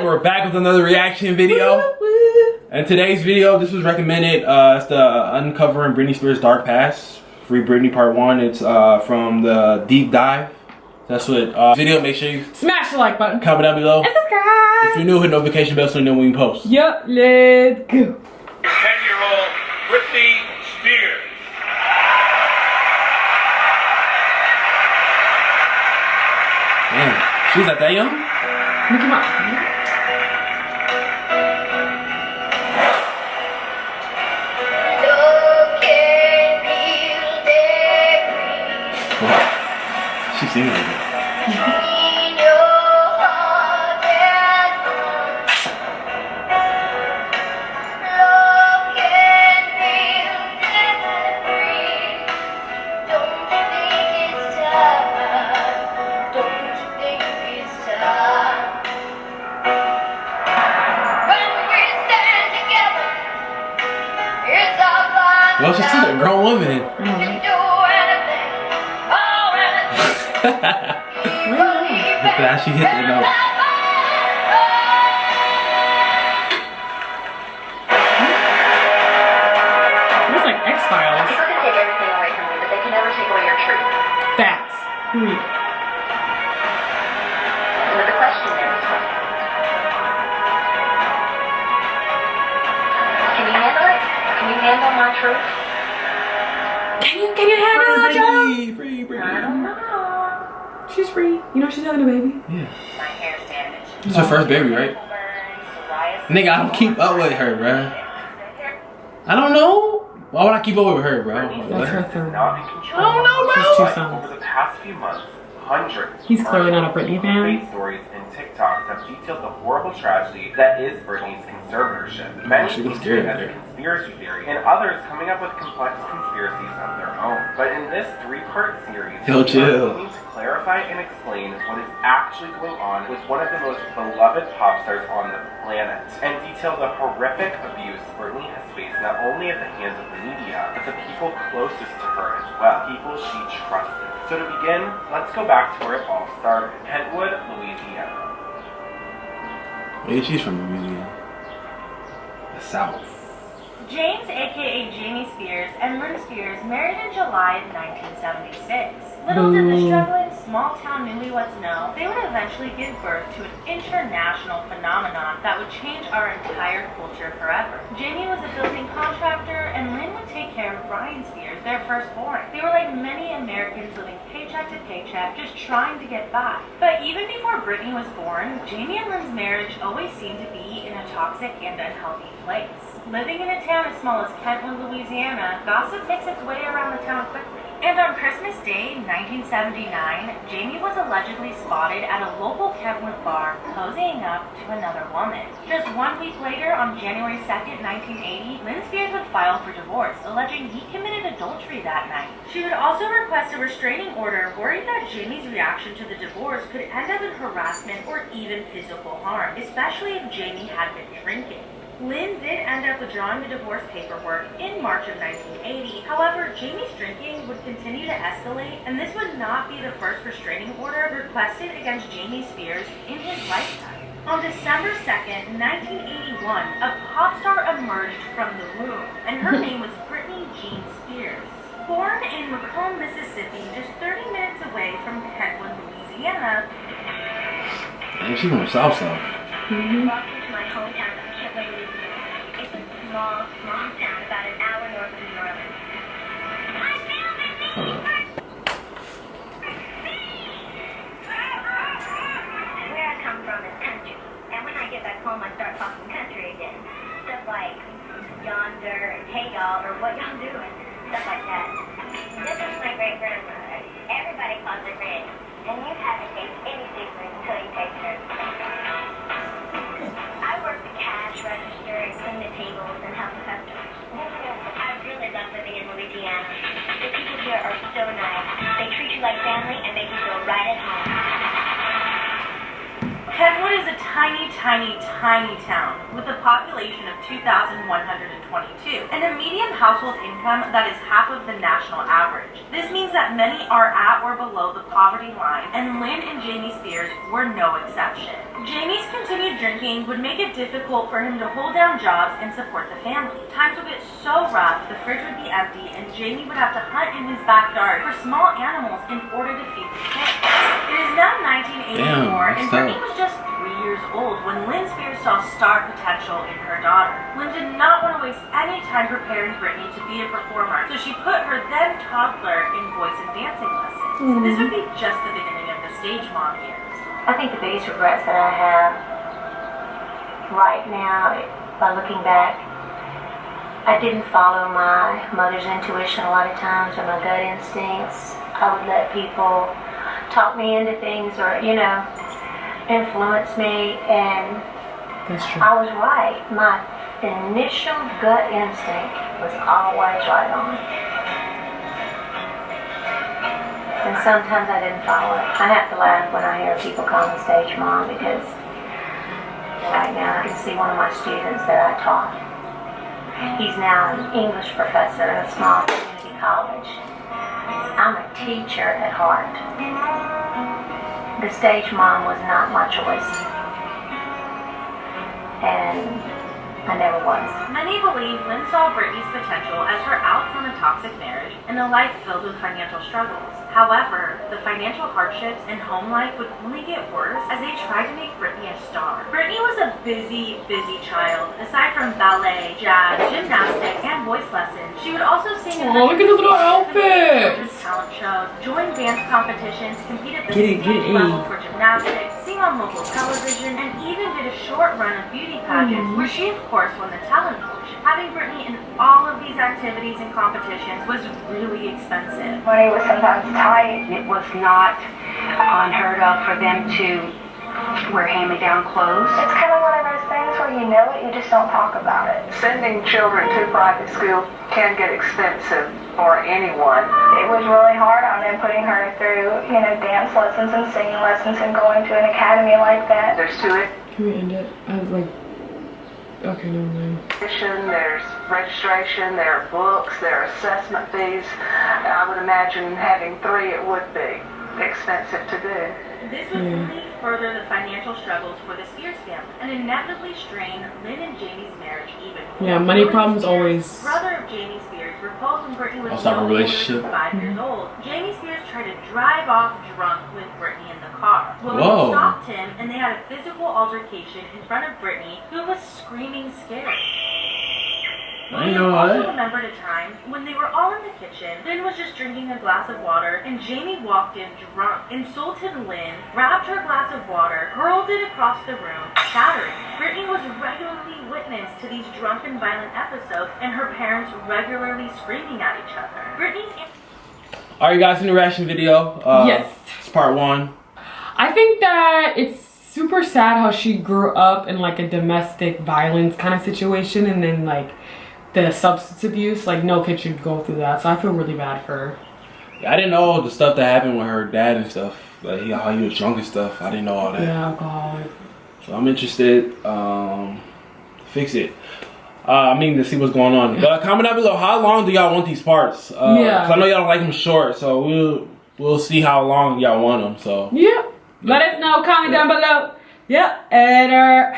we're back with another reaction video. And today's video, this was recommended. It's the Uncovering Britney Spears' Dark Past, Free Britney Part 1. It's from the Deep Dive. That's what video. Make sure you smash the like button, comment down below, and subscribe. If you're new, hit notification bell so you know when we post. Yep, let's go. 10-year-old Britney Spears. Damn, she's not that young? Mickey Mouse. She's singing like that. Well, she's still a grown woman. Look at how she hit the note. It's like X-Files. People can take everything away from you, but they can never take away your truth. Facts. Period. So the question is, can you handle it? Can you handle my truth? Can you handle it, Joe? Free Britney. I don't know. She's free. You know she's having a baby. Yeah. My hair's damaged. It's her first baby, right? Nigga, I don't keep up with her, bruh. I don't know. Why would I keep up with her, bro? That's her third. I don't know, bro. She's two sons. Over the past few months, hundreds He's clearly not a Britney fan. stories and TikToks have detailed the horrible tragedy that is Britney's conservatorship. Many she looks painting scared it as there. a conspiracy theory, and others coming up with complex conspiracies of their own. But in this three-part series, Yo, chill. we need to clarify and explain what is actually going on with one of the most beloved pop stars on the planet, and detail the horrific abuse Britney has faced not only at the hands of the media, but the people closest to her as well, people she trusted. So to begin, let's go back to where it all started, Kentwood, Louisiana. Maybe she's from Louisiana. The South. James, aka Jamie Spears, and Lynn Spears married in July of 1976. Little did the struggling small-town newlyweds know, they would eventually give birth to an international phenomenon that would change our entire culture forever. Jamie was a building contractor, and Lynn would take care of Brian Spears, their firstborn. They were like many Americans living paycheck to paycheck, just trying to get by. But even before Britney was born, Jamie and Lynn's marriage always seemed to be in a toxic and unhealthy place. Living in a town as small as Kentwood, Louisiana, gossip makes its way around the town quickly. And on Christmas Day, 1979, Jamie was allegedly spotted at a local Kentwood bar, cozying up to another woman. Just 1 week later, on January 2nd, 1980, Lynn Spears would file for divorce, alleging he committed adultery that night. She would also request a restraining order, worried that Jamie's reaction to the divorce could end up in harassment or even physical harm, especially if Jamie had been drinking. Lynn did end up withdrawing the divorce paperwork in March of 1980. However, Jamie's drinking would continue to escalate, and this would not be the first restraining order requested against Jamie Spears in his lifetime. On December 2nd, 1981, a pop star emerged from the womb, and her name was Britney Jean Spears. Born in Macomb, Mississippi, just 30 minutes away from Kentwood, Louisiana. Man, she's from the South South. Welcome to my hometown of Kentwood, Louisiana. It's a small town about an hour north of New Orleans. Hold up. Where I come from is country, and when I get back home, I start talking country again. Stuff like yonder and hey y'all, or what y'all doing, stuff like that. This is my great grandmother. Everybody calls her Granny, and you haven't tasted any different until you taste her. I work the cash register, clean the tables, and help the customers. I really love living in Louisiana. The people here are so nice. They treat you like family and make you feel right at home. Kentwood is a tiny town with a population of 2,122 and a median household income that is half of the national average. This means that many are at or below the poverty line, and Lynn and Jamie Spears were no exception. Jamie's continued drinking would make it difficult for him to hold down jobs and support the family. Times would get so rough, the fridge would be empty, and Jamie would have to hunt in his backyard for small animals in order to feed the kids. It is now 1984, and Britney was just 3 years old when Lynn Spears saw star potential in her daughter. Lynn did not want to waste any time preparing Britney to be a performer, so she put her then toddler in voice and dancing lessons. This would be just the beginning of the stage mom years. I think the biggest regrets that I have right now, by looking back, I didn't follow my mother's intuition a lot of times, or my gut instincts. I would let people talk me into things, or, you know, influence me, and That's true. I was right. My initial gut instinct was always right on. And sometimes I didn't follow it. I have to laugh when I hear people call me stage mom, because right now I can see one of my students that I taught. He's now an English professor in a small community college. I'm a teacher at heart. The stage mom was not my choice. And I never was. Many believe Lynn saw Britney's potential as her out from a toxic marriage and a life filled with financial struggles. However, the financial hardships and home life would only get worse as they tried to make Britney a star. Britney was a busy child. Aside from ballet, jazz, gymnastics, and voice lessons, she would also sing in Oh, look at the little outfits! talent shows, join dance competitions, compete at the Get it, state level for gymnastics, sing on local television, and even did a short run of beauty pageants, where she of course won the talent portion. Having Britney in all of these activities and competitions was really expensive. Money was sometimes tight. It was not unheard of for them to wear hand-me-down clothes. It's kind of one of those things where you know it, you just don't talk about it. Sending children to private school can get expensive for anyone. It was really hard on them putting her through, you know, dance lessons and singing lessons and going to an academy like that. There's to it. Can we end it? Okay, never mind. There's registration, there are books, there are assessment fees. I would imagine having 3 it would be expensive to do. This would only further the financial struggles for the Spears family and inevitably strain Lynn and Jamie's marriage even more. Yeah, money William problems Spears, always. brother of Jamie Spears, proposed when Britney was Start a no older relationship. than 5 years old. Jamie Spears tried to drive off drunk with Britney in the car. Whoa. William stopped him and they had a physical altercation in front of Britney, who was screaming scared. I didn't know also that. remembered a time when they were all in the kitchen. Lynn was just drinking a glass of water, and Jamie walked in drunk, insulted Lynn, grabbed her glass of water, hurled it across the room, shattering. Britney was regularly witness to these drunken, violent episodes, and her parents regularly screaming at each other. Britney's Alright guys, in the reaction video. Yes. It's part 1. I think that it's super sad how she grew up in like a domestic violence kind of situation, and then like the substance abuse, like no kid should go through that. So I feel really bad for her. I didn't know the stuff that happened with her dad and stuff. Like how he was drunk and stuff. I didn't know all that. Yeah, alcoholic. So I'm interested. Fix it. To see what's going on. But comment down below, how long do y'all want these parts? Yeah. 'Cause I know y'all don't like them short, so we'll see how long y'all want them. So Yeah. Let us know. Comment down below. Yep. And